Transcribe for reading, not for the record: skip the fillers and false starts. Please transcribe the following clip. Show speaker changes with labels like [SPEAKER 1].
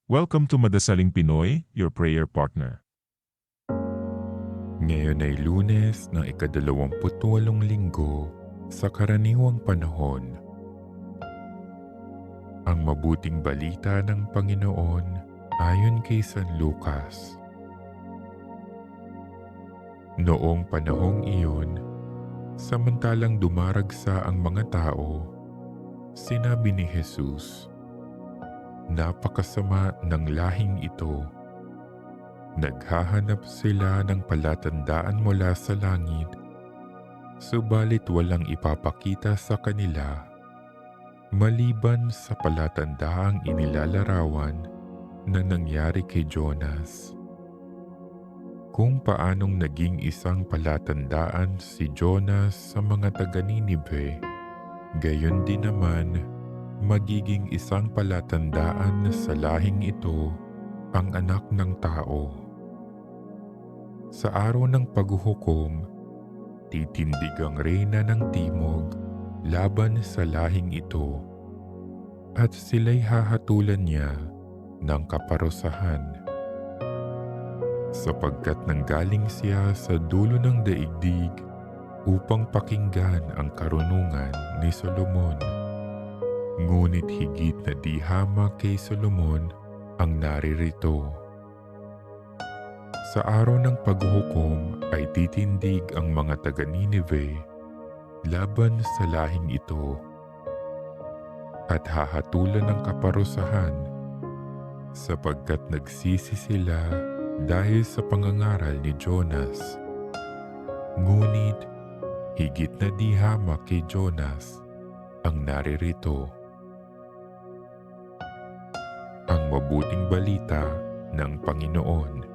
[SPEAKER 1] Welcome to Madasaling Pinoy, your prayer partner.
[SPEAKER 2] Ngayon ay Lunes ng ika-28 linggo sa karaniwang panahon. Ang mabuting balita ng Panginoon ayon kay San Lucas. Noong panahong iyon, samantalang dumaragsa ang mga tao, sinabi ni Jesus, "Napakasama ng lahing ito. Naghahanap sila ng palatandaan mula sa langit, subalit walang ipapakita sa kanila maliban sa palatandaang inilalarawan na nangyari kay Jonas. Kung paanong naging isang palatandaan si Jonas sa mga taga-Ninive, gayon din naman magiging isang palatandaan sa lahing ito ang Anak ng Tao. Sa araw ng paghuhukom, titindig ang reyna ng timog laban sa lahing ito, at sila'y hahatulan niya ng kaparusahan. Sapagkat nanggaling siya sa dulo ng daigdig upang pakinggan ang karunungan ni Solomon. Ngunit higit na di hamak kay Solomon ang naririto. Sa araw ng paghuhukom ay titindig ang mga taga-Ninive laban sa lahing ito at hahatulan ng kaparusahan sapagkat nagsisi sila dahil sa pangangaral ni Jonas. Ngunit higit na di hamak kay Jonas ang naririto. Ang mabuting balita ng Panginoon.